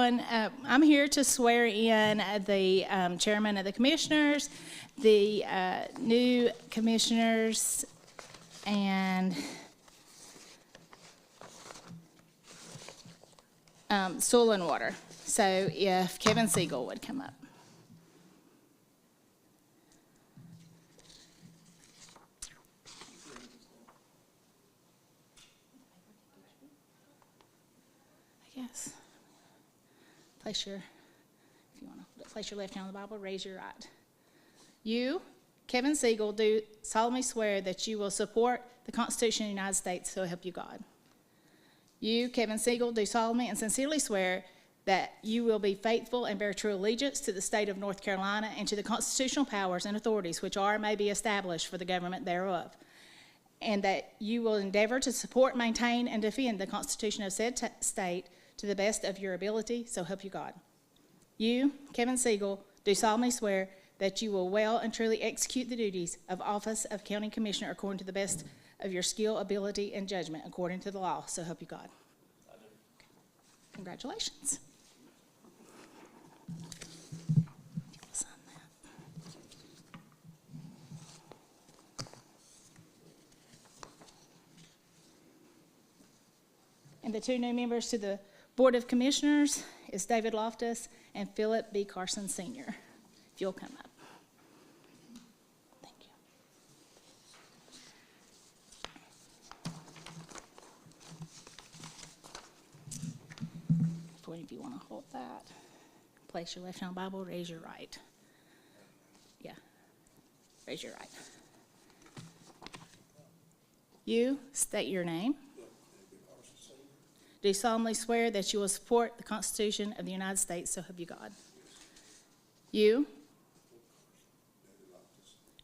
everyone. I'm here to swear in the chairman of the commissioners, the new commissioners, and soil and water. So if Kevin Siegel would come up. Yes. If you want to place your left hand on the Bible, raise your right. You, Kevin Siegel, do solemnly swear that you will support the Constitution of the United States, so help you God. You, Kevin Siegel, do solemnly and sincerely swear that you will be faithful and bear true allegiance to the state of North Carolina and to the constitutional powers and authorities which are and may be established for the government thereof, and that you will endeavor to support, maintain, and defend the Constitution of said state to the best of your ability, so help you God. You, Kevin Siegel, do solemnly swear that you will well and truly execute the duties of office of County Commissioner according to the best of your skill, ability, and judgment according to the law, so help you God. I do. Congratulations. Sign that. And the two new members to the Board of Commissioners is David Loftus and Philip B. Carson Sr. If you'll come up. Thank you. If you want to hold that, place your left hand on the Bible, raise your right. Yeah, raise your right. You state your name. Do solemnly swear that you will support the Constitution of the United States, so help you God. You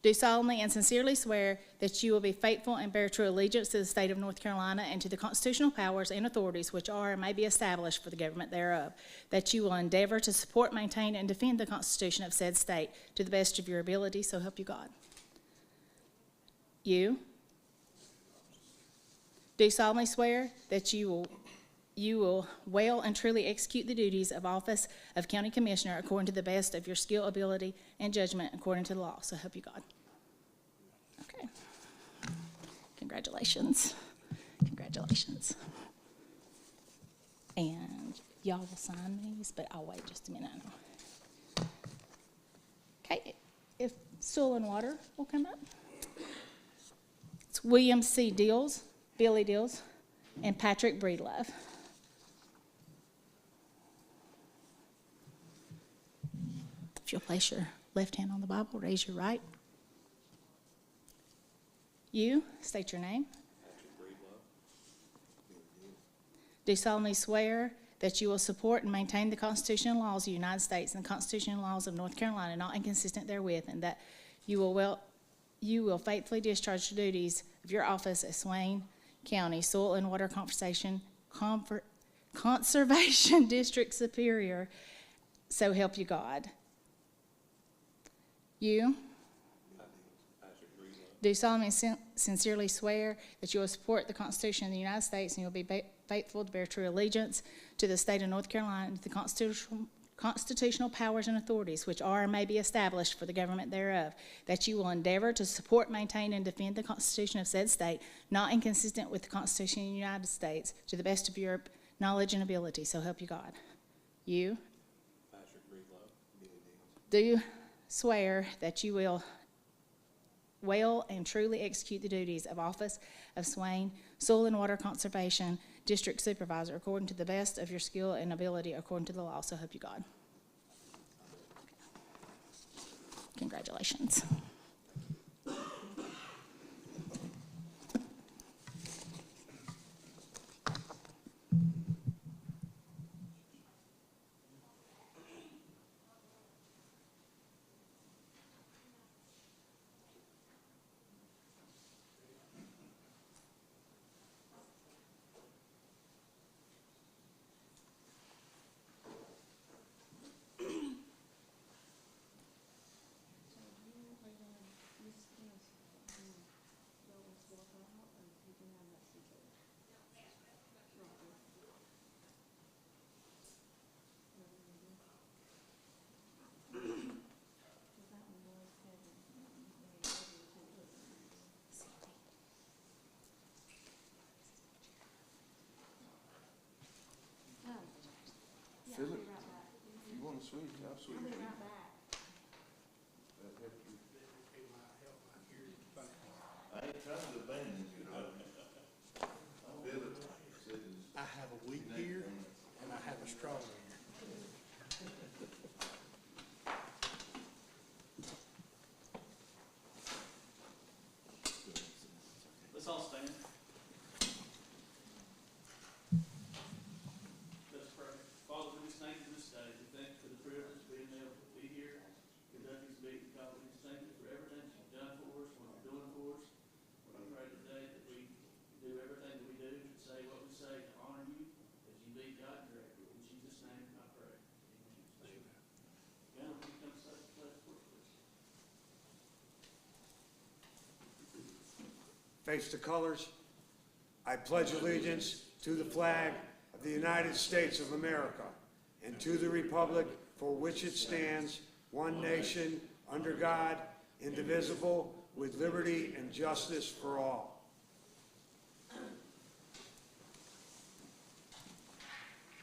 do solemnly and sincerely swear that you will be faithful and bear true allegiance to the state of North Carolina and to the constitutional powers and authorities which are and may be established for the government thereof, that you will endeavor to support, maintain, and defend the Constitution of said state to the best of your ability, so help you God. You do solemnly swear that you will well and truly execute the duties of office of County Commissioner according to the best of your skill, ability, and judgment according to the law. So help you God. Okay. Congratulations. Congratulations. And y'all will sign these, but I'll wait just a minute. Okay. If soil and water will come up. It's William C. Dills, Billy Dills, and Patrick Breedlove. If you'll place your left hand on the Bible, raise your right. You state your name. Do solemnly swear that you will support and maintain the Constitution and laws of the United States and the Constitution and laws of North Carolina, not inconsistent therewith, and that you will faithfully discharge the duties of your office as Swain County Soil and Water Conservation District Superior, so help you God. You do solemnly and sincerely swear that you will support the Constitution of the United States and you will be faithful to bear true allegiance to the state of North Carolina and to the constitutional powers and authorities which are and may be established for the government thereof, that you will endeavor to support, maintain, and defend the Constitution of said state, not inconsistent with the Constitution of the United States, to the best of your knowledge and ability, so help you God. You do swear that you will well and truly execute the duties of office of Swain Soil and Water Conservation District Supervisor according to the best of your skill and ability according to the law, so help you God. Congratulations. Philip, if you want to switch, I'll switch with you. I ain't trying to abandon you, though. Philip said I have a weak ear and I have a strong ear. Let's all stand. Let's pray. Father, we just thank you this day. We thank you for the privilege of being able to be here, conduct this meeting. God, we just thank you for everything that you've done for us, what you're doing for us. We pray today that we do everything that we do and say what we say to honor you as you lead God and direct. In Jesus' name, I pray. Amen. Now, if you come say the pledge for us, please. Face the colors. I pledge allegiance to the flag of the United States of America and to the republic for which it stands, one nation, under God, indivisible, with liberty and justice for all.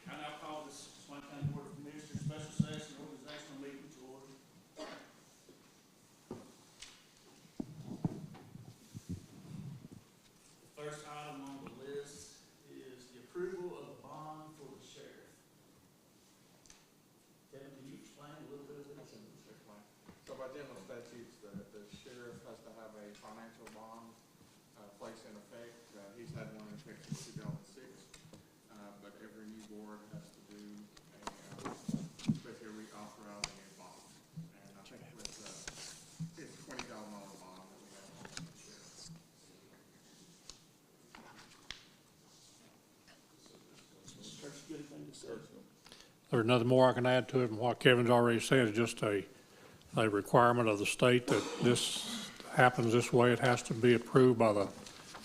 I now call this Swain County Board of Commissioners special session organizational meeting to order. The first item on the list is the approval of a bond for the sheriff. Kevin, can you explain a little bit of this? So by general statutes, the sheriff has to have a financial bond placed in effect. He's had one in effect since 2006, but every new board has to do especially reauthorizing a bond. And I think it's a $20,000 bond that we have on the sheriff. Church, you got anything to say? There's nothing more I can add to it than what Kevin's already said. It's just a requirement of the state that this happens this way. It has to be approved by the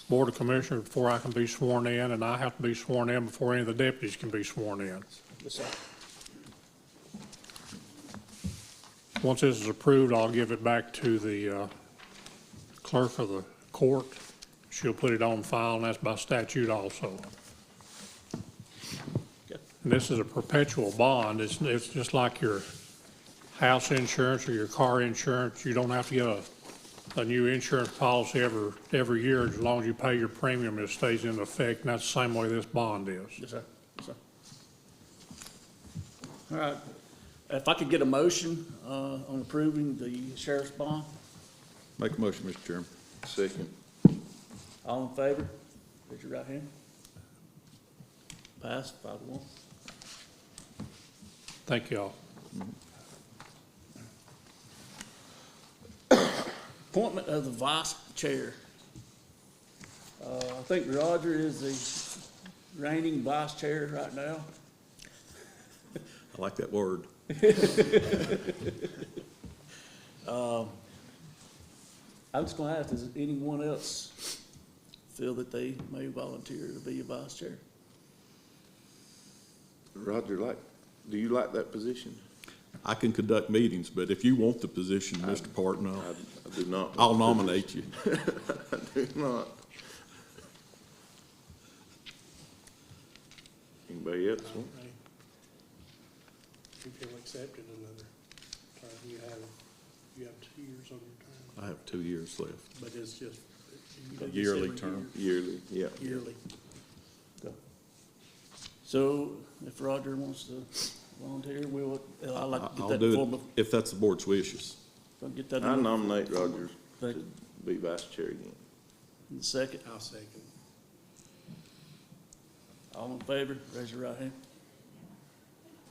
Board of Commissioners before I can be sworn in, and I have to be sworn in before any of the deputies can be sworn in. Yes, sir. Once this is approved, I'll give it back to the clerk of the court. She'll put it on file, and that's by statute also. And this is a perpetual bond. It's just like your house insurance or your car insurance. You don't have to get a new insurance policy every year. As long as you pay your premium, it stays in effect, and that's the same way this bond is. Yes, sir. Yes, sir. All right. If I could get a motion on approving the sheriff's bond. Make a motion, Mr. Chairman. Second. All in favor? Raise your right hand. Pass 5-1. Thank you all. Appointment of the vice chair. I think Roger is the reigning vice chair right now. I like that word. I'm just gonna ask, does anyone else feel that they may volunteer to be a vice chair? Roger, do you like that position? I can conduct meetings, but if you want the position, Mr. Parton, I do not. I'll nominate you. I do not. Anybody else want? If you'll accept it another term, you have 2 years on your term, I have 2 years left. but it's just. A yearly term. Yearly, yeah. Yearly. So if Roger wants to volunteer, I'd like to get I'll that do form it of, if that's the board's wishes. I'll get that I in nominate Roger the to be vice chair again. second. I'll second. All in favor, raise your right hand.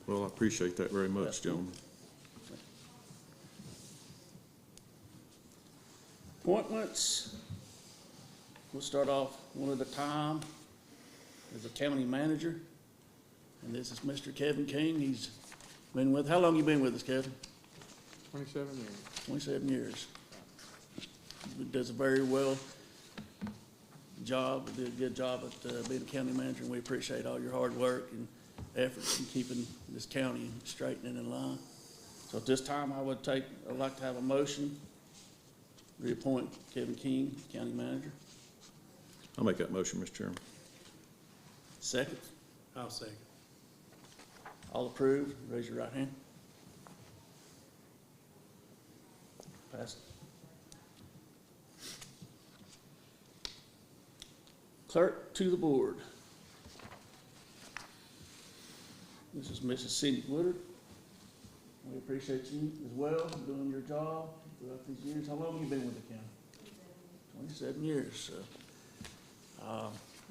Well, I appreciate that very much, gentlemen. Appointments. We'll start off one at a time. As a county manager, and this is Mr. Kevin King. He's been with, how long you been with us, Kevin? 27 years. 27 years. He does a very well job, did a good job at being a county manager, and we appreciate all your hard work and efforts in keeping this county straightening in line. So at this time, I'd like to have a motion, reappoint Kevin King, county manager. I'll make that motion, Mr. Chairman. Second. I'll second. All approved, raise your right hand. Passed. Clerk to the board. This is Mrs. Cindy Woodard. We appreciate you as well, doing your job throughout these years. How long have you been with the county? 27 years, so,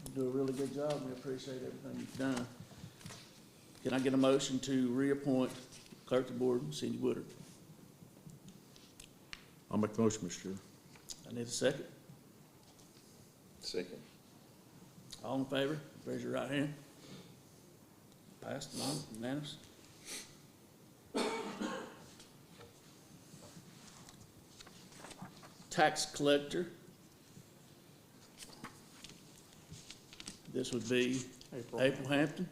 you do a really good job. We appreciate everything you've done. Can I get a motion to reappoint clerk to the board, Cindy Woodard? I'll make the motion, Mr. Chair. I need a second. Second. All in favor, raise your right hand. Passed, unanimous. Tax collector. This would be April Hampton.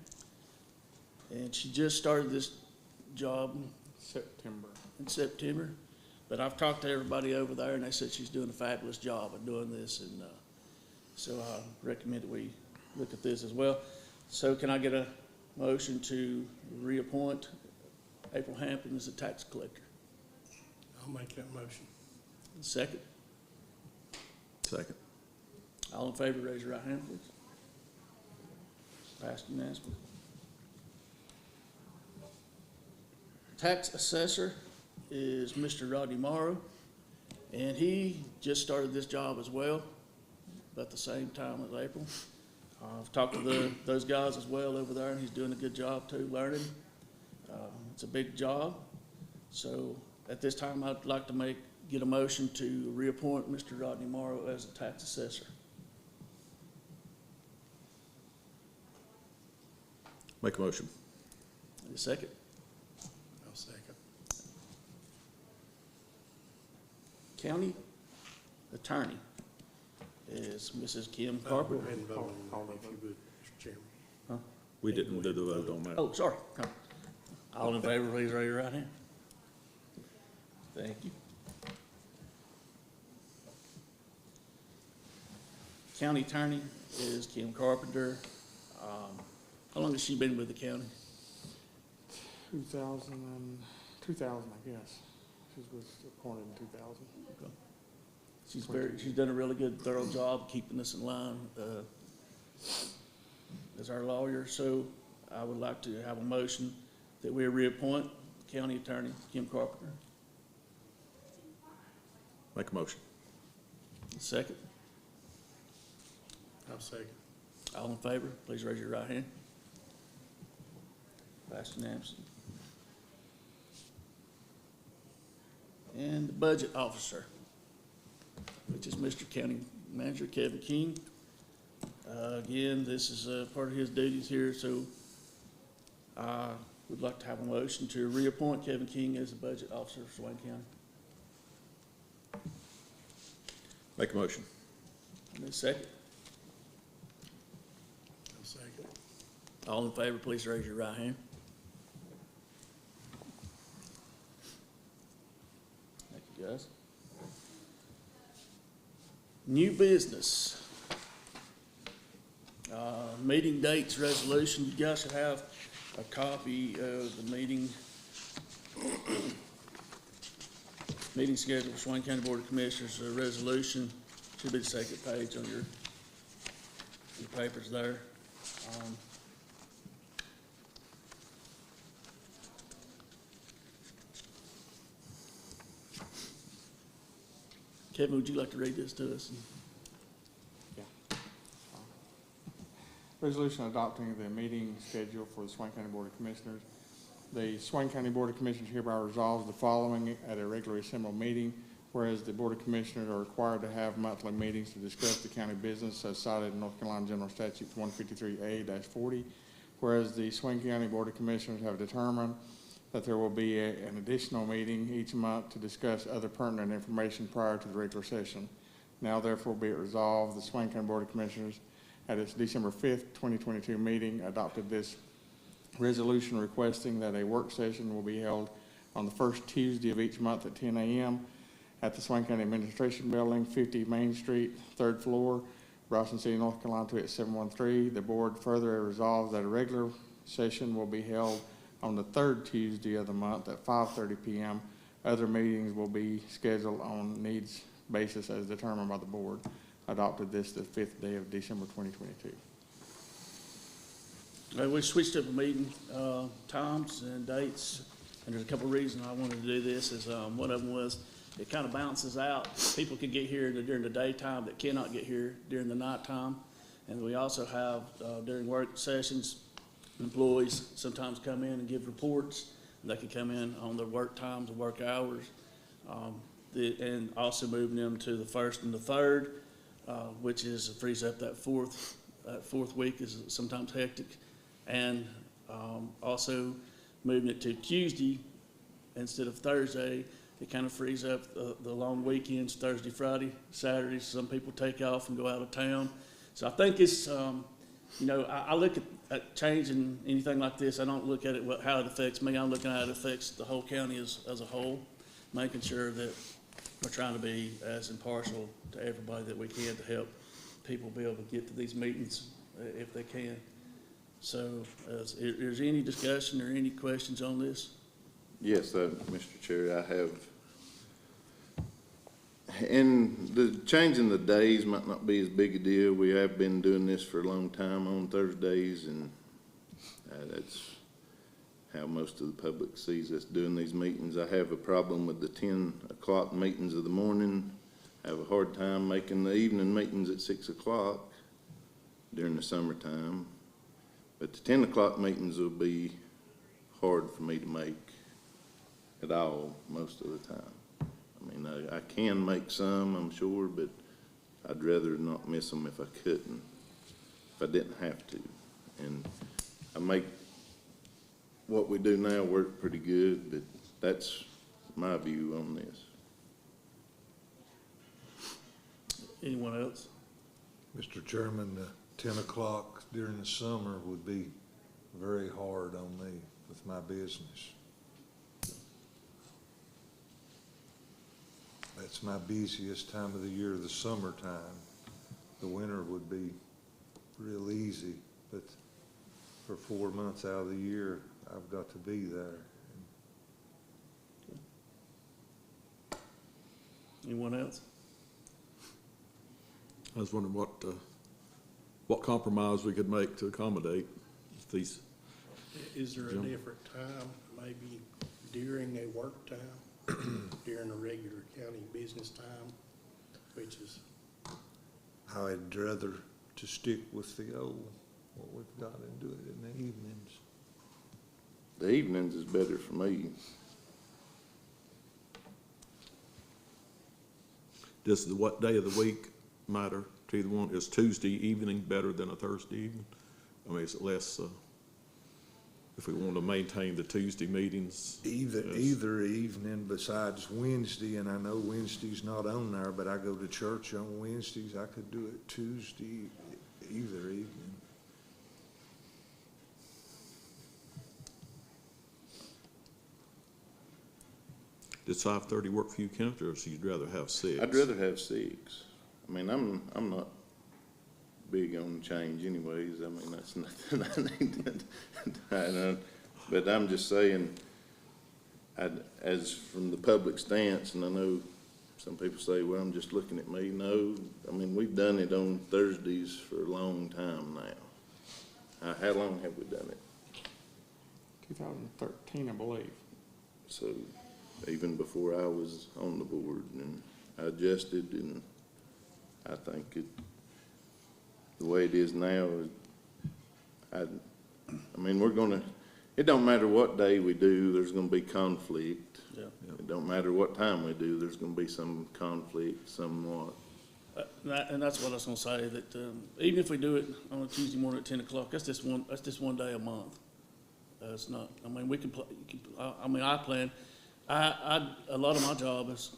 And she just started this job September. in September. But I've talked to everybody over there, and they said she's doing a fabulous job of doing this, and so I recommend that we look at this as well. So can I get a motion to reappoint April Hampton as a tax collector? I'll make that motion. Second. Second. All in favor, raise your right hand, please. Passed unanimously. Tax assessor is Mr. Rodney Morrow, and he just started this job as well, about the same time as April. I've talked to those guys as well over there, and he's doing a good job too, learning. It's a big job, so at this time, I'd like to get a motion to reappoint Mr. Rodney Morrow as a tax assessor. Make a motion. Need a second? I'll second. County attorney is Mrs. Kim Carpenter. Go ahead and vote on that if you would, Mr. Chairman. We didn't do the vote on that. Oh, sorry. All in favor, please raise your right hand. Thank you. County attorney is Kim Carpenter. How long has she been with the county? 2000, I guess. She was appointed in 2000. She's done a really good, thorough job keeping us in line as our lawyer. So I would like to have a motion that we reappoint County Attorney Kim Carpenter. Make a motion. Second. I'll second. All in favor, please raise your right hand. Passed unanimously. And the budget officer, which is Mr. County Manager Kevin King. Again, this is part of his duties here, so I would like to have a motion to reappoint Kevin King as the budget officer for Swain County. Make a motion. Need a second? I'll second. All in favor, please raise your right hand. Thank you, guys. New business. Meeting dates resolution. You guys should have a copy of the meeting schedule for Swain County Board of Commissioners. A resolution should be the second page on your papers there. Kevin, would you like to read this to us? Resolution adopting the meeting schedule for the Swain County Board of Commissioners. The Swain County Board of Commissioners hereby resolves the following at a regularly assembled meeting, whereas the Board of Commissioners are required to have monthly meetings to discuss the county business as cited in North Carolina General Statute 153A-40, whereas the Swain County Board of Commissioners have determined that there will be an additional meeting each month to discuss other pertinent information prior to the regular session. Now therefore be it resolved, the Swain County Board of Commissioners at its December 5th, 2022 meeting adopted this resolution requesting that a work session will be held on the first Tuesday of each month at 10 a.m. at the Swain County Administration Building, 50 Main Street, 3rd floor, Ralston City, North Carolina 28713. The board further resolves that a regular session will be held on the third Tuesday of the month at 5:30 p.m. Other meetings will be scheduled on needs basis as determined by the board. Adopted this the 5th day of December 2022. We switched up the meeting times and dates, and there's a couple of reasons I wanted to do this. Is one of them was it kind of balances out. People can get here during the daytime that cannot get here during the nighttime, and we also have during work sessions, employees sometimes come in and give reports. They can come in on their work times and work hours, and also moving them to the first and the third, which is frees up that fourth week is sometimes hectic. And also moving it to Tuesday instead of Thursday, it kind of frees up the long weekends, Thursday, Friday, Saturday. Some people take off and go out of town. So I think it's, I look at changing anything like this. I don't look at it how it affects me. I'm looking at how it affects the whole county as a whole, making sure that we're trying to be as impartial to everybody that we can to help people be able to get to these meetings if they can. So, is there any discussion or any questions on this? Yes, Mr. Chair, I have. And the changing the days might not be as big a deal. We have been doing this for a long time on Thursdays, and that's how most of the public sees us doing these meetings. I have a problem with the 10 o'clock meetings of the morning. I have a hard time making the evening meetings at 6 o'clock during the summertime. But the 10 o'clock meetings will be hard for me to make at all most of the time. I mean, I can make some, I'm sure, but I'd rather not miss them if I couldn't, if I didn't have to. And I make what we do now work pretty good, but that's my view on this. Anyone else? Mr. Chairman, 10 o'clock during the summer would be very hard on me with my business. That's my busiest time of the year, the summertime. The winter would be real easy, but for 4 months out of the year, I've got to be there. Anyone else? I was wondering what compromise we could make to accommodate these. Is there a different time, maybe during a work time, during a regular county business time, which is, I'd rather to stick with the old, what we've got, and do it in the evenings. The evenings is better for me. Does what day of the week matter to either one? Is Tuesday evening better than a Thursday evening? I mean, is it less, if we want to maintain the Tuesday meetings? Either evening besides Wednesday, and I know Wednesday's not on there, but I go to church on Wednesdays. I could do it Tuesday, either evening. Does 5:30 work for you, Kent, or so you'd rather have 6? I'd rather have 6. I mean, I'm not big on change anyways. I mean, that's nothing I need to know. But I'm just saying, as from the public stance, and I know some people say, well, I'm just looking at me. No, I mean, we've done it on Thursdays for a long time now. How long have we done it? 2013, I believe. So even before I was on the board, and I adjusted, and I think the way it is now, I mean, it don't matter what day we do, there's gonna be conflict. Yeah. It don't matter what time we do, there's gonna be some conflict somewhat. And that's what I was gonna say, that even if we do it on a Tuesday morning at 10 o'clock, that's just one day a month. It's not, I mean, we can, I plan, a lot of my job is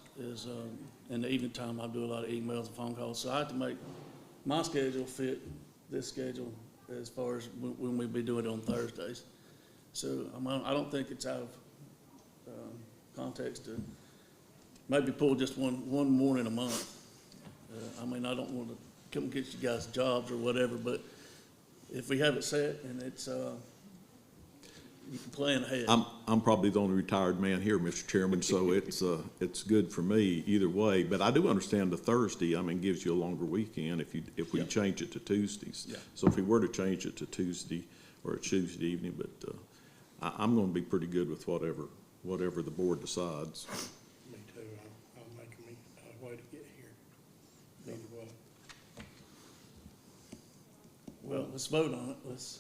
in the evening time. I do a lot of emails and phone calls, so I have to make my schedule fit this schedule as far as when we be doing it on Thursdays. So I don't think it's out of context to maybe pull just one morning a month. I mean, I don't want to come get you guys jobs or whatever, but if we have it set and it's You can plan ahead. I'm probably the only retired man here, Mr. Chairman, so it's good for me either way. But I do understand the Thursday, I mean, gives you a longer weekend if we Yeah. change it to Tuesdays. Yeah. So if we were to change it to Tuesday or a Tuesday evening, but I'm gonna be pretty good with whatever the board decides. Me too. I'll make a way to get here. Either way. Well, let's vote on it.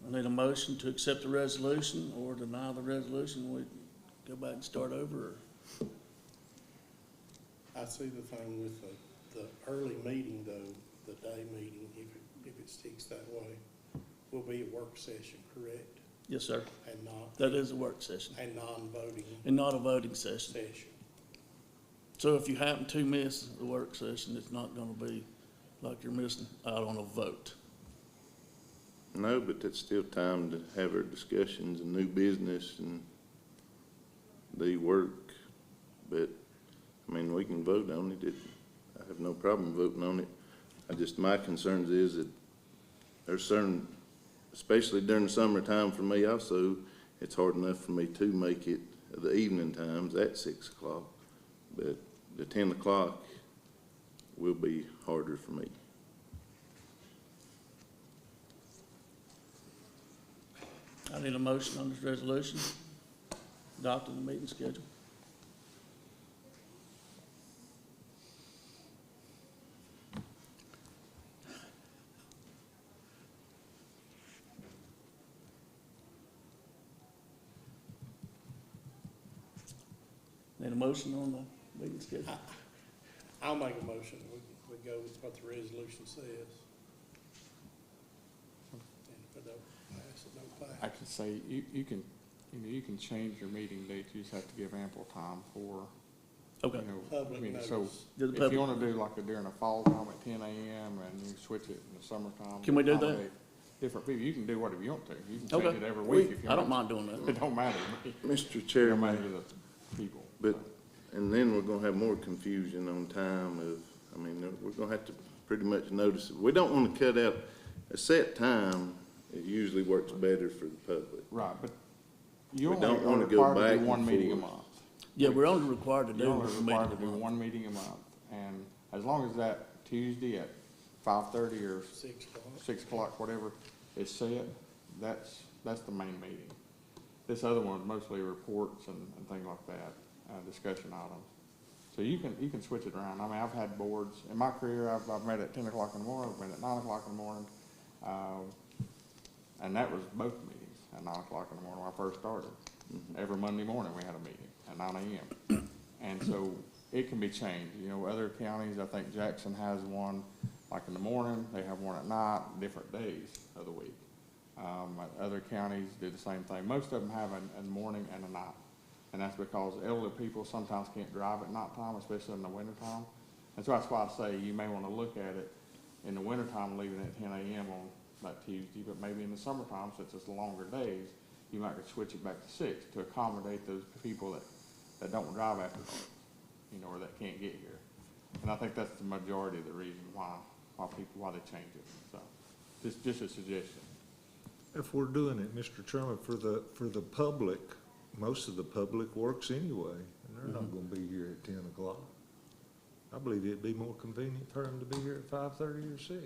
I need a motion to accept the resolution or deny the resolution. We go back and start over, or? I see the thing with the early meeting though, the day meeting, if it sticks that way, will be a work session, correct? Yes, sir. And not, That is a work session and non-voting and not a voting session. session. So if you happen to miss the work session, it's not gonna be like you're missing out on a vote. No, but that's still time to have our discussions and new business and the work. But, I mean, we can vote on it. I have no problem voting on it. My concerns is that there's certain, especially during the summertime for me also, it's hard enough for me to make it the evening times at 6 o'clock. But the 10 o'clock will be harder for me. I need a motion on this resolution, adopting the meeting schedule. Need a motion on the meeting schedule? I'll make a motion. We go with what the resolution says. And if it don't pass, it don't pass. I can say, you can, you can change your meeting date, you just have to give ample time for, Okay. Public so notice. Do the if public- you wanna do like during the fall time at 10 a.m. and you switch it in the summertime. Can we do that? accommodate Different people, you can do whatever you want to, you can Okay. change it every week if you I want. don't mind doing that. It don't matter to me. Mr. It don't Chairman. matter to the people. But, and then we're gonna have more confusion on time of, I mean, we're gonna have to pretty much notice it. We don't wanna cut out a set time. It usually works better for the public. Right, but you We only don't are wanna go required to back do one and meeting a forth. month. Yeah, we're only required to do You're one only meeting required to a do month. one meeting a month, and as long as that Tuesday at 5:30 or 6 o'clock. 6 o'clock, whatever is set, that's the main meeting. This other one, mostly reports and things like that, discussion items. So you can switch it around. I mean, I've had boards, in my career, I've met at 10 o'clock in the morning, I've met at 9 o'clock in the morning. And that was both meetings at 9 o'clock in the morning when I first started. Every Monday morning, we had a meeting at 9 a.m. And so it can be changed. You know, other counties, I think Jackson has one like in the morning, they have one at night, different days of the week. Other counties do the same thing. Most of them have a morning and a night. And that's because elderly people sometimes can't drive at nighttime, especially in the wintertime. And so that's why I say you may want to look at it in the wintertime, leaving it at 10 a.m. on that Tuesday, but maybe in the summertime, since it's longer days, you might could switch it back to 6 to accommodate those people that don't drive after dark, you know, or that can't get here. And I think that's the majority of the reason why they change it. So, just a suggestion. If we're doing it, Mr. Chairman, for the public, most of the public works anyway, and they're not gonna be here at 10 o'clock. I believe it'd be more convenient for them to be here at 5:30 or 6.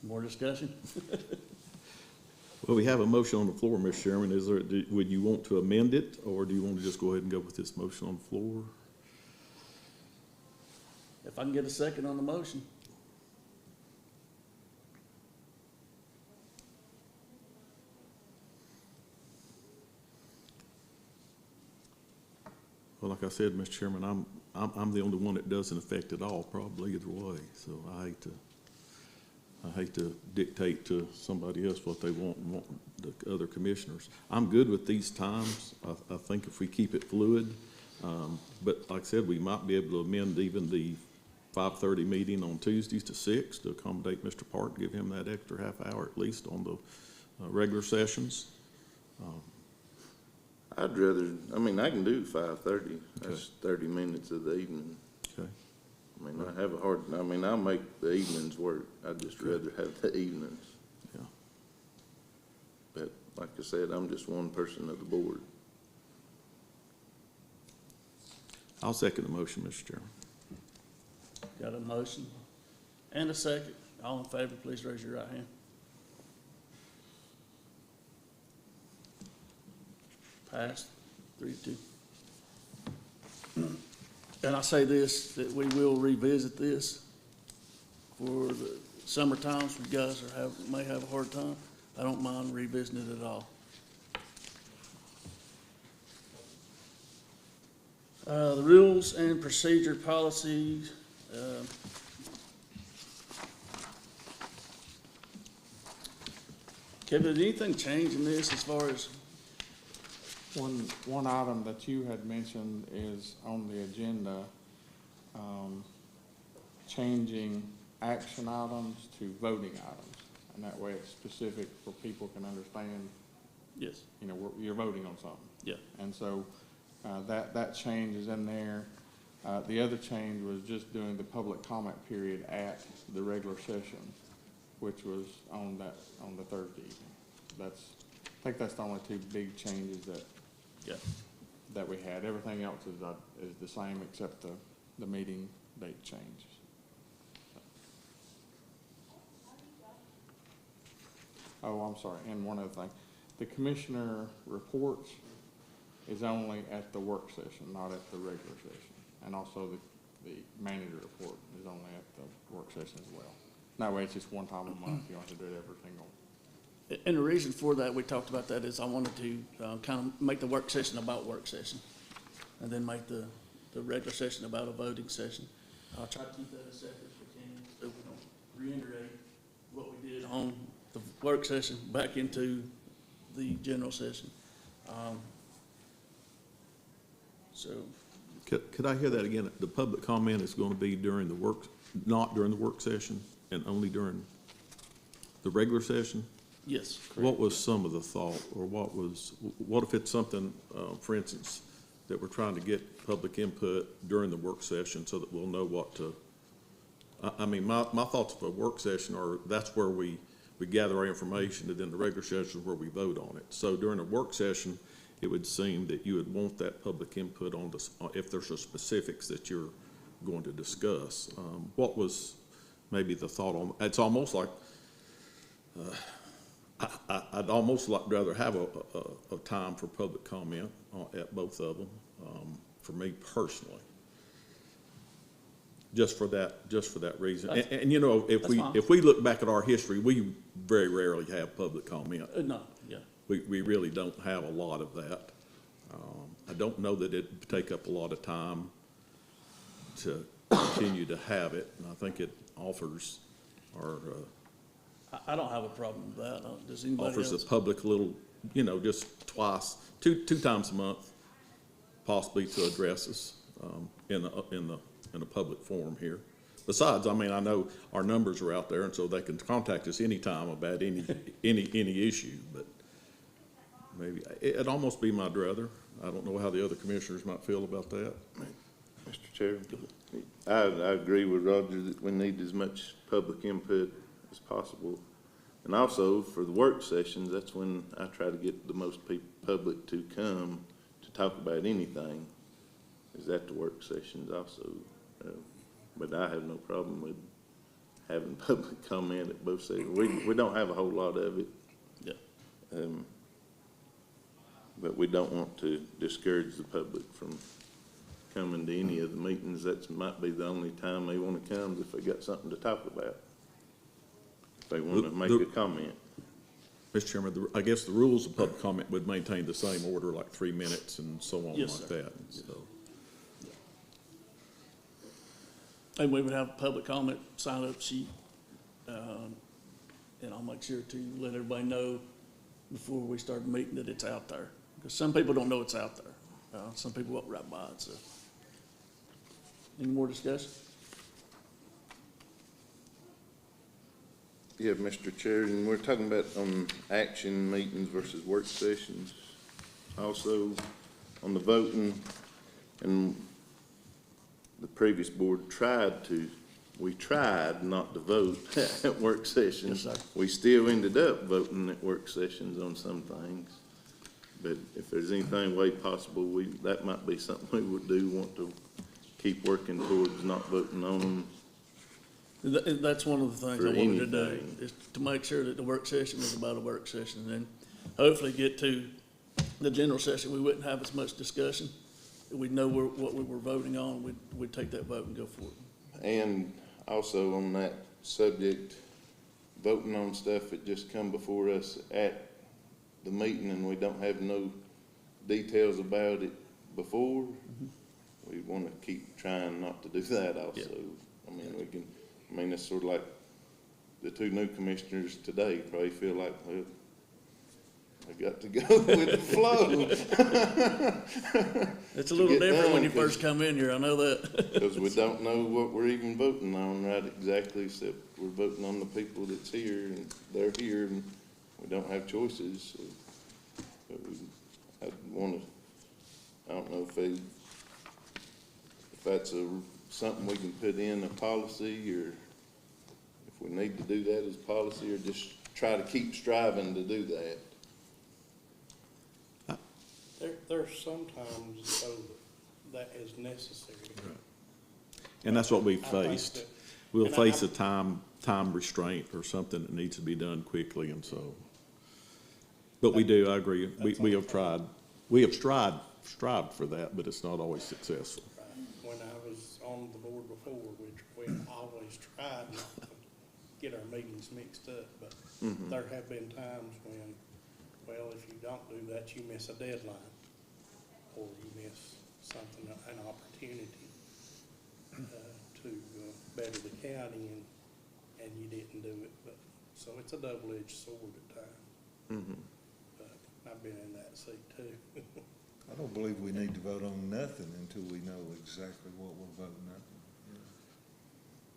More discussion? Well, we have a motion on the floor, Mr. Chairman. Would you want to amend it, or do you want to just go ahead and go with this motion on the floor? If I can get a second on the motion. Well, like I said, Mr. Chairman, I'm the only one that doesn't affect it all, probably either way. So I hate to dictate to somebody else what they want and want the other commissioners. I'm good with these times. I think if we keep it fluid, but like I said, we might be able to amend even the 5:30 meeting on Tuesdays to 6 to accommodate Mr. Park, give him that extra half hour at least on the regular sessions. I'd rather, I mean, I can do 5:30. That's 30 minutes of the evening. Okay. I mean, I'll make the evenings work. I'd just rather have the evenings. Yeah. But like I said, I'm just one person of the board. I'll second the motion, Mr. Chairman. Got a motion and a second. All in favor, please raise your right hand. Passed, 3-2. And I say this, that we will revisit this for the summer times. You guys may have a hard time. I don't mind revisiting it at all. The rules and procedure policies, Kevin, did anything change in this as far as, One item that you had mentioned is on the agenda, changing action items to voting items. And that way it's specific for people can understand, yes, you know, you're voting on something. yeah, And so, that change is in there. The other change was just doing the public comment period at the regular session, which was on the Thursday evening. I think that's the only two big changes yeah. that we had. Everything else is the same except the meeting date changes. Oh, I'm sorry, and one other thing. The commissioner reports is only at the work session, not at the regular session. And also the manager report is only at the work session as well. That way it's just one time a month. You don't have to do it every single. And the reason for that, we talked about that, is I wanted to kind of make the work session about work session, and then make the regular session about a voting session. I'll try to keep that as separate as we can, so we don't reiterate what we did on the work session back into the general session. So, Could I hear that again? The public comment is going to be during the work, not during the work session, and only during the regular session? yes, What was some of the thought, or what if it's something, for instance, that we're trying to get public input during the work session so that we'll know what to, I mean, my thoughts of a work session are, that's where we gather our information, and then the regular session is where we vote on it. So during a work session, it would seem that you would want that public input on this, if there's a specifics that you're going to discuss. What was maybe the thought on, it's almost like, I'd almost rather have a time for public comment at both of them, for me personally. Just for that reason. And you know, That's fine. if we look back at our history, we very rarely have public comment. no, yeah. We really don't have a lot of that. I don't know that it'd take up a lot of time to continue to have it, and I think it offers our, I don't have a problem with that. Does anybody offers else? the public a little, you know, just twice, two times a month, possibly to address us, in a public forum here. Besides, I mean, I know our numbers are out there, and so they can contact us anytime about any issue, but maybe, it'd almost be my druther. I don't know how the other commissioners might feel about that. Mr. Chair, I agree with Roger that we need as much public input as possible. And also, for the work sessions, that's when I try to get the most public to come to talk about anything, is at the work sessions also. But I have no problem with having public comment at both sessions. We don't have a whole lot of it. Yeah. But we don't want to discourage the public from coming to any of the meetings. That might be the only time they want to come, if they got something to talk about. If they want to make a comment. Mr. Chairman, I guess the rules of public comment would maintain the same order, like 3 minutes and so on, Yes, like sir. that. So, And we would have a public comment sign-up sheet, and I'll make sure to let everybody know before we start the meeting that it's out there. Because some people don't know it's out there. Some people walk right by it, so. Any more discussion? Yeah, Mr. Chair, and we're talking about action meetings versus work sessions. Also, on the voting, and the previous board we tried not to vote at work sessions. Yes, sir. We still ended up voting at work sessions on some things. But if there's anything way possible, that might be something we would want to keep working towards, not voting on them. That's one of the things For I wanted to do, anything. is to make sure that the work session is about a work session, and then hopefully get to the general session, we wouldn't have as much discussion. We'd know what we were voting on, we'd take that vote and go for it. And also on that subject, voting on stuff that just come before us at the meeting and we don't have no details about it before, we want to keep trying not to do that also. I mean, it's sort of like the two new commissioners today probably feel like, well, I got to go with the flow. It's a little get different when done, you first come in here, I know that. Because we don't know what we're even voting on right exactly, except we're voting on the people that's here, and they're here, and we don't have choices, so. But I don't know if that's something we can put in a policy, or if we need to do that as policy, or just try to keep striving to do that. There's sometimes, though, that is necessary. And that's what we I think faced. that- We'll and face a time restraint or something that needs to be done quickly, and so. But we do, I agree, we have tried, we have strived for that, but it's not always successful. When I was on the board before, we always tried not to get our meetings mixed up, but there have been times when, well, if you don't do that, you miss a deadline, or you miss something, an opportunity to better the county, and you didn't do it. But so it's a double-edged sword at times. But I've been in that seat too. I don't believe we need to vote on nothing until we know exactly what we're voting on.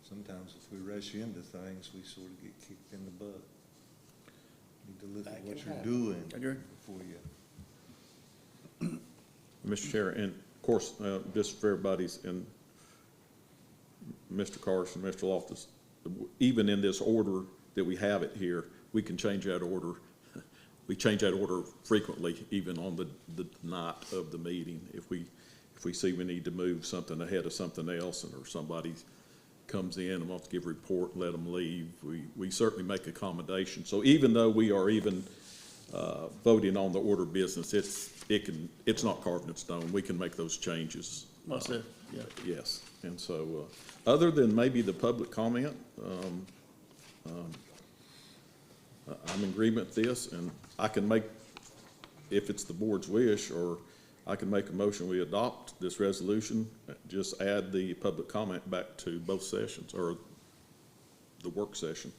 Sometimes if we rush into things, we sort of get kicked in the butt. Need to look at That what can you're happen. doing Agree. before you. Mr. Chair, and of course, just for everybody's, and Mr. Carson, Mr. Loftus, even in this order that we have it here, we can change that order. We change that order frequently, even on the night of the meeting. If we see we need to move something ahead of something else, or somebody comes in and wants to give a report and let them leave, we certainly make accommodation. So even though we are even voting on the order of business, it's not carved in stone. We can make those changes. Myself, yeah. Yes, and so, other than maybe the public comment, I'm in agreement with this, and I can make, if it's the board's wish, or I can make a motion, we adopt this resolution, just add the public comment back to both sessions, or the work session.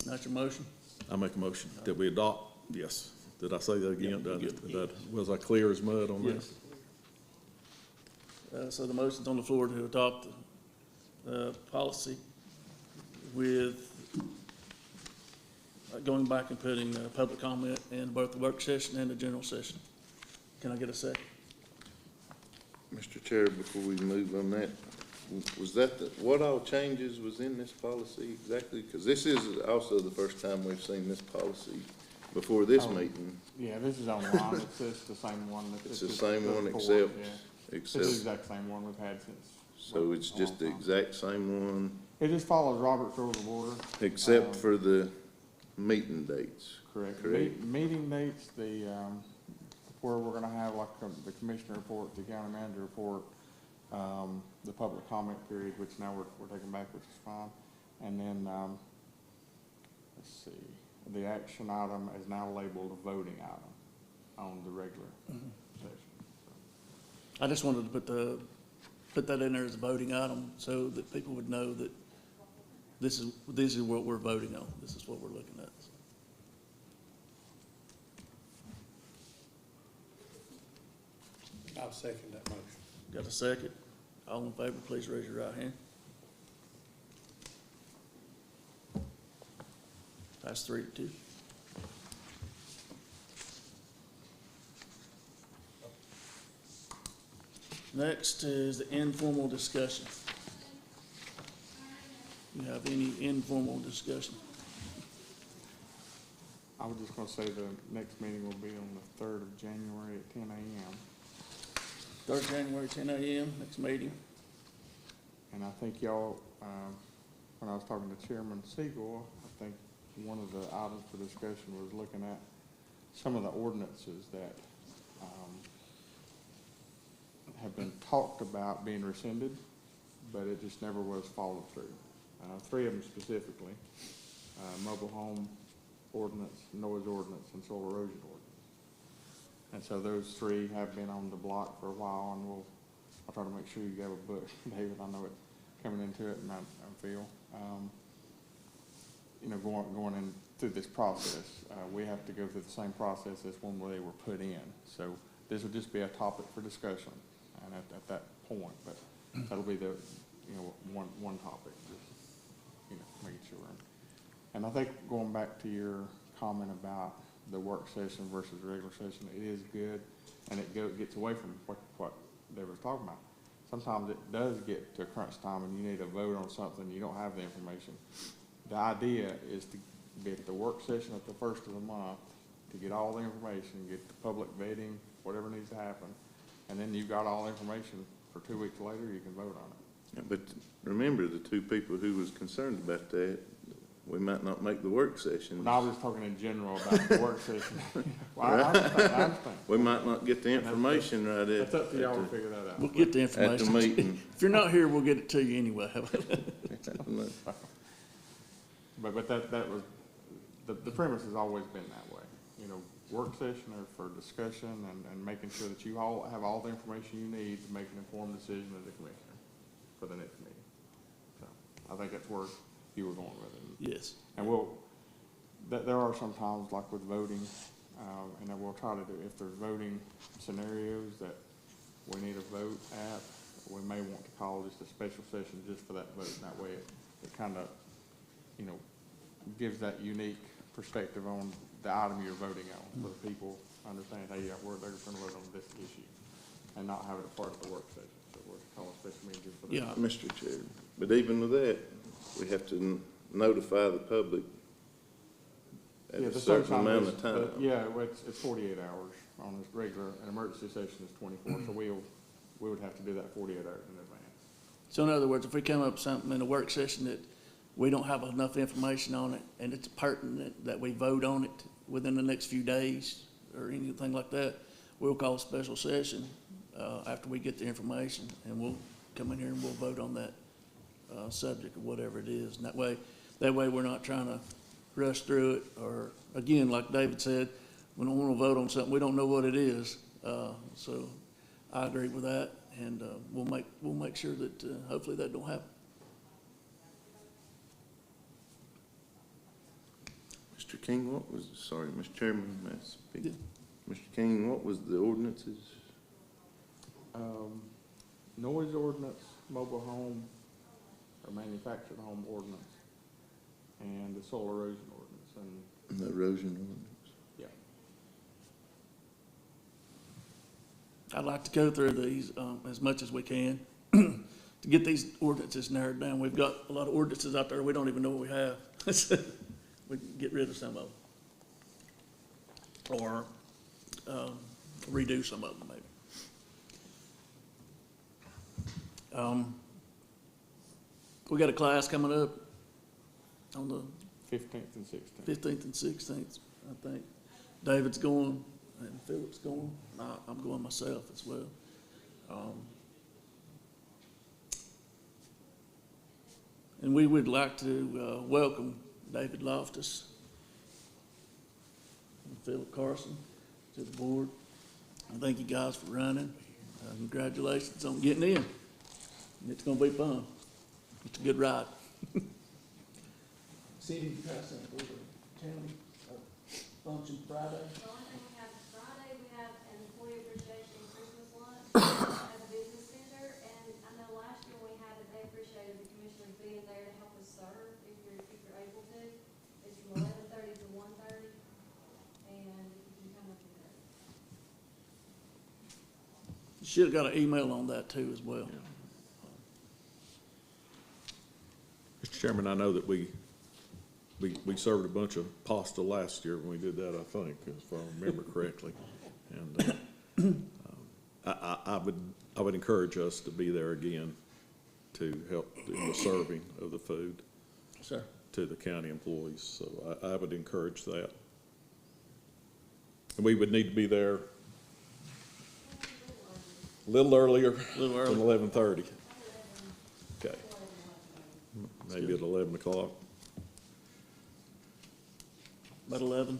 That's your motion? I make a motion that we adopt, yes. Did I say that again? Was I clear as mud on this? So the motion's on the floor to adopt the policy with going back and putting public comment in both the work session and the general session. Can I get a second? Mr. Chair, before we move on that, was that what all changes was in this policy exactly? Because this is also the first time we've seen this policy before this meeting. Yeah, this is online, it's the same one. It's the same one before, except, yeah. It's the except, exact same one we've had since. so it's just the exact same one, It just follows Robert's Rules of Order. except for the meeting dates. Correct. Correct. Meeting dates, where we're gonna have like the commissioner report, the county manager report, the public comment period, which now we're taking back, which is fine. And then, let's see, the action item is now labeled a voting item on the regular session. I just wanted to put that in there as a voting item so that people would know that this is what we're voting on. This is what we're looking at. I'll second that motion. Got a second? All in favor, please raise your right hand. That's 3-2. Next is the informal discussion. You have any informal discussion? I was just gonna say the next meeting will be on the 3rd of January at 10 a.m. 3rd January, 10 a.m., next meeting. And I think y'all, when I was talking to Chairman Siegel, I think one of the items for discussion was looking at some of the ordinances that have been talked about being rescinded, but it just never was followed through. 3 of them specifically, mobile home ordinance, noise ordinance, and soil erosion ordinance. And so those 3 have been on the block for a while, and I'll try to make sure you have a book, David. I know it coming into it, and I feel, going in through this process, we have to go through the same process as when they were put in. So this will just be a topic for discussion, and at that point, but that'll be the, one topic, just, making sure. And I think going back to your comment about the work session versus the regular session, it is good, and it gets away from what they were talking about. Sometimes it does get to crunch time and you need to vote on something, you don't have the information. The idea is to be at the work session at the first of the month, to get all the information, get the public vetting, whatever needs to happen, and then you've got all the information for 2 weeks later, you can vote on it. Yeah, but remember, the 2 people who was concerned about that, we might not make the work session. No, I was just talking in general about the work session. Well, I understand. We might not get the information right at. It's up to y'all to figure that out. We'll get the At the information. meeting. If you're not here, we'll get it to you anyway. But that was, the premise has always been that way. Work session are for discussion and making sure that you all have all the information you need to make an informed decision as a commissioner for the next meeting. So I think that's where you were going with it. Yes. And there are some times, like with voting, and then we'll try to do, if there's voting scenarios that we need a vote at, we may want to call just a special session just for that vote. And that way it kind of, gives that unique perspective on the item you're voting on, so that people understand, hey, yeah, they're going to vote on this issue, and not have it part of the work session. So we'll call a special meeting just for that. Yeah. Mr. Chair, but even with that, we have to notify the public at Yeah, a the certain sunshine amount list, of time. but yeah, it's 48 hours on this regular, an emergency session is 24, so we would have to do that 48 hours in advance. So in other words, if we come up with something in a work session that we don't have enough information on it, and it's pertinent that we vote on it within the next few days or anything like that, we'll call a special session after we get the information, and we'll come in here and we'll vote on that subject or whatever it is. And that way we're not trying to rush through it, or again, like David said, we don't want to vote on something we don't know what it is. So I agree with that, and we'll make sure that hopefully that don't happen. Mr. King, Mr. Chairman, may I speak? Yeah. Mr. King, what was the ordinances? Noise ordinance, mobile home, or manufactured home ordinance, and the soil erosion ordinance, and, The erosion ordinance? yeah. I'd like to go through these as much as we can to get these ordinances narrowed down. We've got a lot of ordinances out there we don't even know what we have. We can get rid of some of them, or redo some of them maybe. We got a class coming up on the 15th and 16th. 15th and 16th, I think. David's going, and Philip's going. I'm going myself as well. And we would like to welcome David Loftus and Philip Carson to the board. I thank you guys for running. Congratulations on getting in. It's going to be fun. It's a good ride. Cindy, you pass that for the county function Friday? The only thing we have is Friday, we have an employee appreciation Christmas lunch at the business center. And I know last year we had it, they appreciated the commissioners being there to help us serve, if you're able to. It's from 11:30 to 1:30, and if you can come up with that. Should've got an email on that too as well. Mr. Chairman, I know that we served a bunch of pasta last year when we did that, I think, if I remember correctly. And I would encourage us to be there again to help in the serving of the food Sir. to the county employees. So I would encourage that. And we would need to be there a little earlier Little than early. 11:30. Okay. Maybe at 11 o'clock. About 11?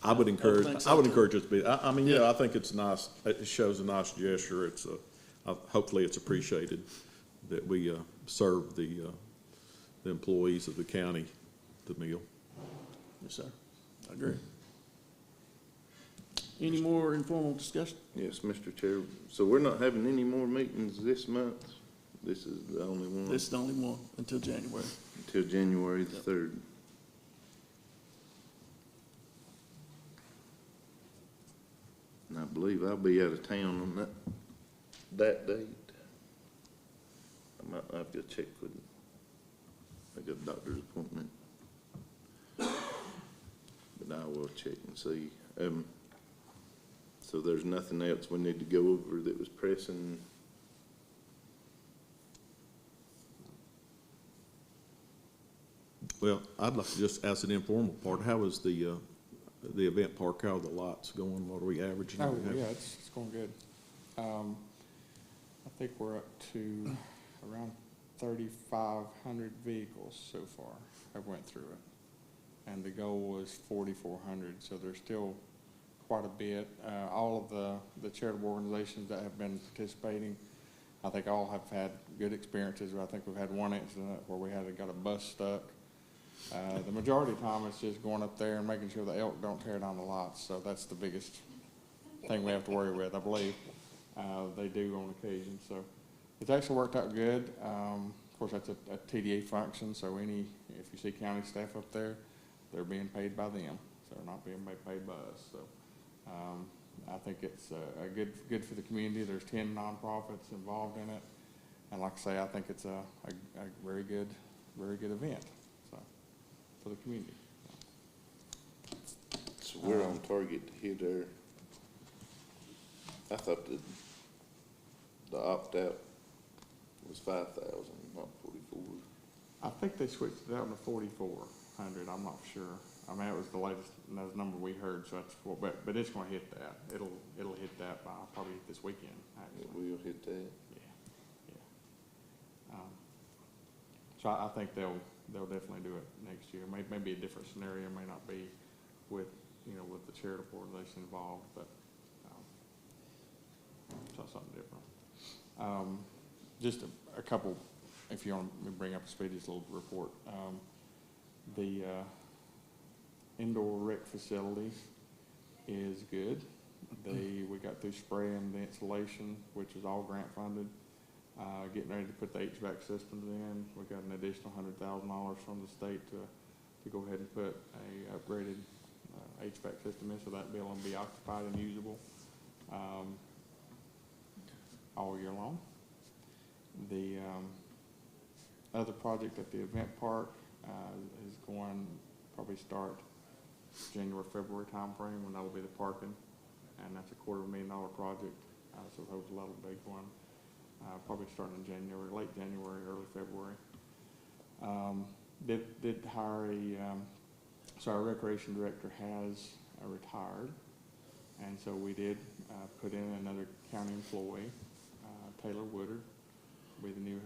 I would encourage, think so, I would too. encourage it to be, I mean, yeah, I think it's nice, it shows a nice gesture, hopefully it's appreciated that we, serve the employees of the county the meal. Yes, sir. I agree. Any more informal discussion? Yes, Mr. Chair. So we're not having any more meetings this month? This is the only one This is the only one until January. until January the 3rd. And I believe I'll be out of town on that date. I might have to check with, I got a doctor's appointment. But I will check and see. So there's nothing else we need to go over that was pressing? Well, I'd like to just ask an informal part, how is the event park, how are the lights going, what are we averaging? Oh, yeah, it's going good. I think we're up to around 3,500 vehicles so far have went through it. And the goal was 4,400, so there's still quite a bit. All of the charitable organizations that have been participating, I think all have had good experiences. I think we've had one incident where we got a bus stuck. The majority of the time it's just going up there and making sure the elk don't tear down the lots. So that's the biggest thing we have to worry with, I believe. They do on occasion. So it's actually worked out good. Of course, that's a TDA function. So if you see county staff up there, they're being paid by them. So they're not being paid by us. So I think it's good for the community. There's 10 nonprofits involved in it. And like I say, I think it's a very good event. For the community. So we're on target to hit I thought the opt-out was 5,000, not 44. I think they switched it out to 4,400. I'm not sure. I mean, that was the latest number we heard. So that's but it's going to hit that. It'll hit that by probably this weekend. Actually. It will hit that. Yeah. So I think they'll definitely do it next year. Maybe a different scenario, may not be with the charitable organization involved, but so something different. Just a couple, if you want to bring up a speed, just a little report. The indoor rec facility is good. We got through spraying the insulation, which is all grant funded. Getting ready to put the HVAC systems in. We got an additional $100,000 from the state to go ahead and put a upgraded HVAC system in, so that building will be occupied and usable all year long. The other project at the event park is going probably start January, February timeframe when that will be the parking, and that's a $250,000 project. So that was a little big one. Probably starting in January, late January, early February. Did hire so our recreation director has retired, and so we did put in another county employee, Taylor Woodard, will be the new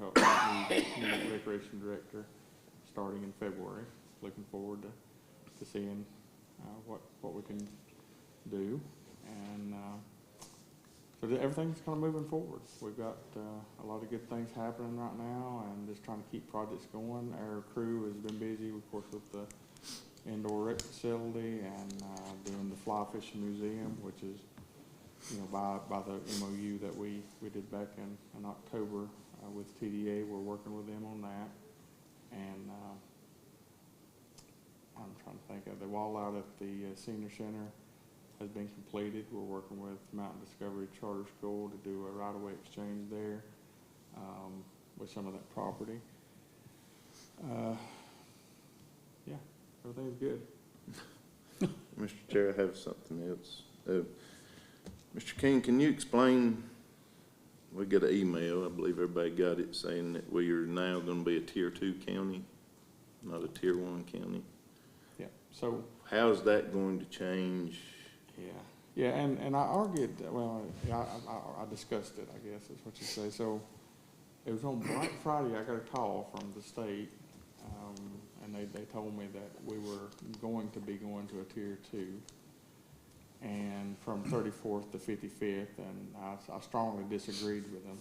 recreation director starting in February. Looking forward to seeing what we can do, and so everything's kind of moving forward. We've got a lot of good things happening right now, and just trying to keep projects going. Our crew has been busy, of course, with the indoor rec facility and doing the fly fishing museum, which is, by the MOU that we did back in October with TDA. We're working with them on that, and I'm trying to think of the wall out at the senior center has been completed. We're working with Mountain Discovery Charter School to do a right-of-way exchange there with some of that property. Yeah, everything's good. Mr. Chair, I have something else. Mr. King, can you explain, we got an email, I believe everybody got it, saying that we are now gonna be a Tier 2 county, not a Tier 1 county. Yeah, so, How is that going to change? yeah, and I argued, well, I discussed it, I guess, is what you say. So, it was on Black Friday, I got a call from the state, and they told me that we were going to be going to a Tier 2, and from 34th to 55th, and I strongly disagreed with them.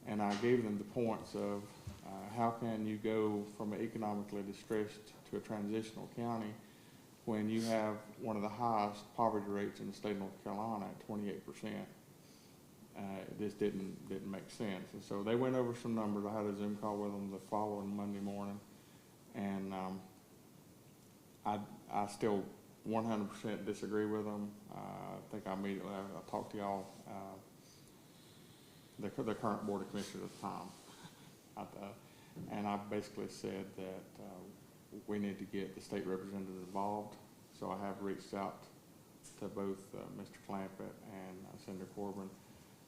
And I gave them the points of how can you go from an economically distressed to a transitional county when you have one of the highest poverty rates in the state of North Carolina at 28%. This didn't make sense. And so they went over some numbers. I had a Zoom call with them the following Monday morning, and I still 100% disagree with them. I think I immediately I talked to y'all, the current Board of Commissioners at the time, and I basically said that we need to get the state representatives involved. So I have reached out to both Mr. Clampett and Senator Corbin.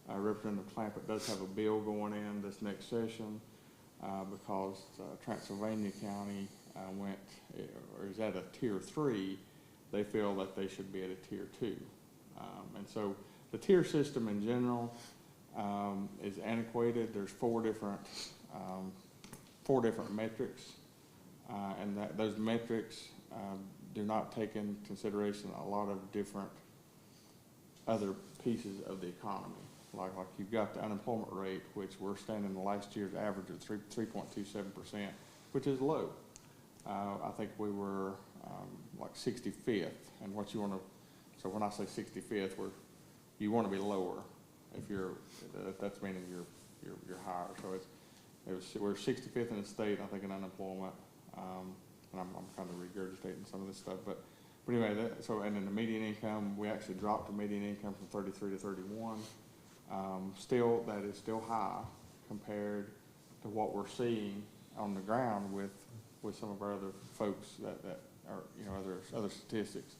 Representative Clampett does have a bill going in this next session because Transylvania County is at a Tier 3. They feel that they should be at a Tier 2. And so the tier system in general is antiquated. There's four different metrics, and those metrics do not take into consideration a lot of different other pieces of the economy. Like you've got the unemployment rate, which we're standing the last year's average of 3.27%, which is low. I think we were like 65th, and what you want to, so when I say 65th, you want to be lower if that's meaning you're higher. So we're 65th in the state, I think, in unemployment, and I'm kind of regurgitating some of this stuff, but anyway, and then the median income, we actually dropped the median income from 33 to 31. Still, that is still high compared to what we're seeing on the ground with some of our other folks that are, other statistics.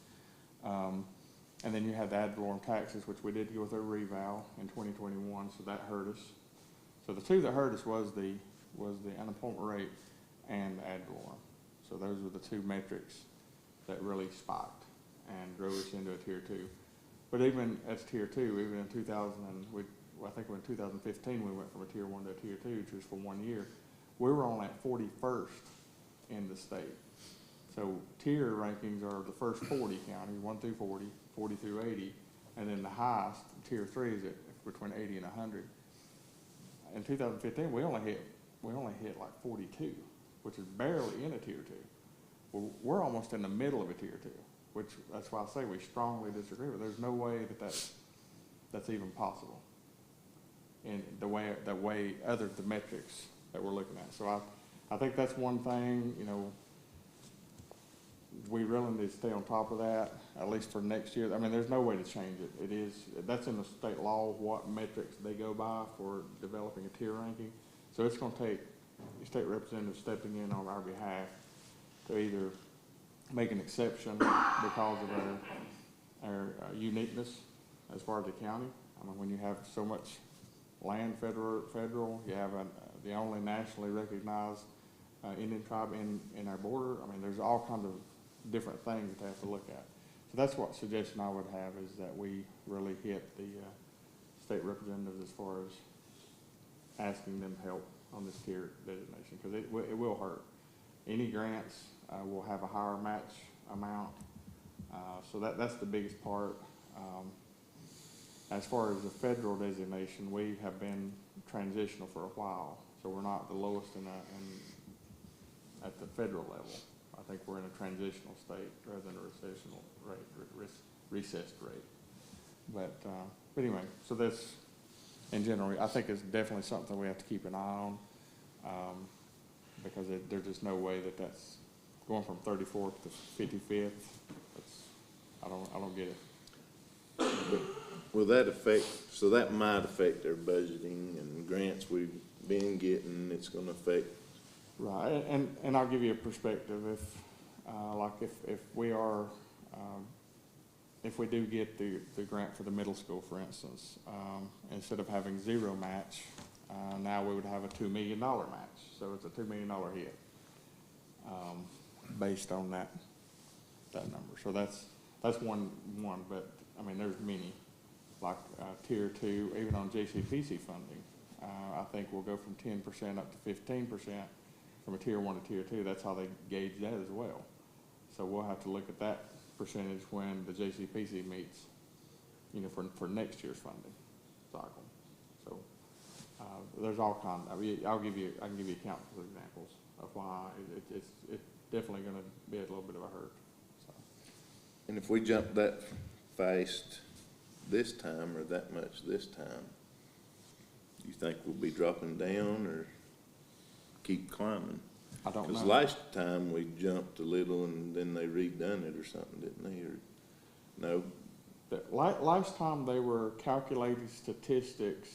And then you had the ad valorem taxes, which we did go through a reval in 2021, so that hurt us. So the two that hurt us was the unemployment rate and the ad valorem. So those were the two metrics that really spiked and drove us into a Tier 2. But even as Tier 2, even in 2015 we went from a Tier 1 to a Tier 2, which was for 1 year. We were on that 41st in the state. So tier rankings are the first 40 counties, 1 through 40, 40 through 80, and then the highest, Tier 3, is at between 80 and 100. In 2015, we only hit like 42, which is barely in a Tier 2. Well, we're almost in the middle of a Tier 2, which that's why I say we strongly disagree with. There's no way that's even possible in the way the metrics that we're looking at. So I think that's one thing, we really need to stay on top of that, at least for next year. I mean, there's no way to change it. That's in the state law, what metrics they go by for developing a tier ranking. So it's going to take state representatives stepping in on our behalf to either make an exception because of our uniqueness as far as the county. I mean, when you have so much land, federal, you have the only nationally recognized Indian tribe in our border. I mean, there's all kinds of different things that they have to look at. So that's what suggestion I would have, is that we really hit the state representatives as far as asking them help on this tier designation, because it will hurt. Any grants will have a higher match amount, so that's the biggest part. As far as the federal designation, we have been transitional for a while, so we're not the lowest at the federal level. I think we're in a transitional state rather than a recessional rate, recessed rate. But anyway, so that's, in general, I think it's definitely something we have to keep an eye on, because there's just no way that's going from 34th to 55th. I don't get it. Will that affect, so that might affect our budgeting and grants we've been getting, it's gonna affect, Right, and I'll give you a perspective, if we are, if we do get the grant for the middle school, for instance, instead of having zero match, now we would have a $2 million match, so it's a $2 million hit, based on that number, so that's one, but, I mean, there's many, like, tier 2, even on JCPC funding, I think we'll go from 10% up to 15%, from a tier 1 to tier 2, that's how they gauge that as well. So we'll have to look at that percentage when the JCPC meets, you know, for next year's funding cycle. So, there's all kinds, I mean, I can give you countless examples of why it's definitely gonna be a little bit of a hurt, so. and if we jump that fast this time or that much this time, you think we'll be dropping down or keep climbing? I don't know. Because last time we jumped a little and then they redone it or something, didn't they, or, no? Last time they were calculating statistics,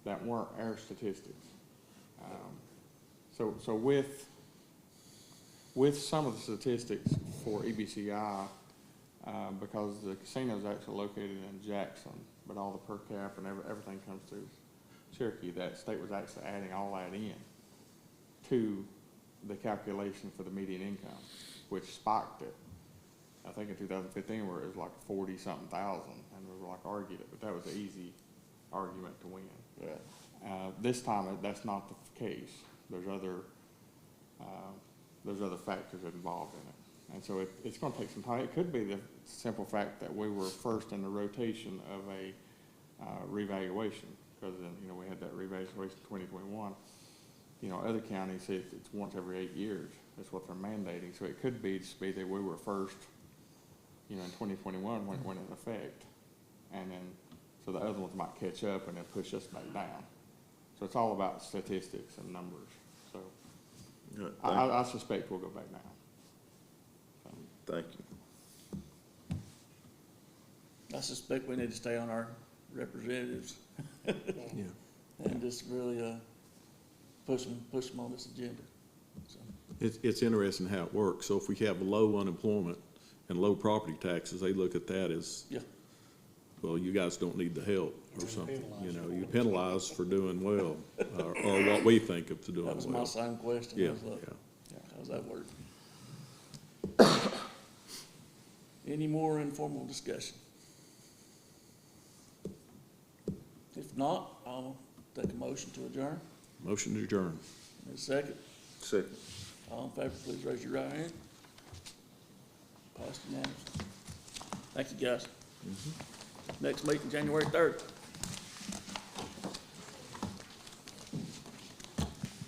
that weren't our statistics. So with some of the statistics for EBCI, because the casino is actually located in Jackson, but all the per cap and everything comes through Cherokee, that state was actually adding all that in to the calculation for the median income, which spiked it. I think in 2015 where it was like 40-something thousand, and we were like argued it, but that was an easy argument to win. Right. This time that's not the case. There's other factors involved in it, and so it's going to take some time. It could be the simple fact that we were first in the rotation of a revaluation, because you know we had that revaluation in 2021. You know, other counties say it's once every 8 years. That's what they're mandating. So it could be just be that we were first, you know, in 2021 when it went into effect, and then so the other ones might catch up and then push us back down. So it's all about statistics and numbers. So Right, I suspect we'll go back down. So, thank you. I suspect we need to stay on our representatives Yeah. and just really, push them on this agenda. So, It's interesting how it works. So if we have low unemployment and low property taxes, they look at that as, yeah, well, you guys don't need the help or something. You know, you penalize for doing well, or what we think of doing well. that was my same question. Yeah, Was, yeah. How's that work? Any more informal discussion? If not, I'll take a motion to adjourn. Motion to adjourn. In a second. Second. All in favor, please raise your right hand. Passed unanimously. Thank you, guys. Next meeting, January 3rd.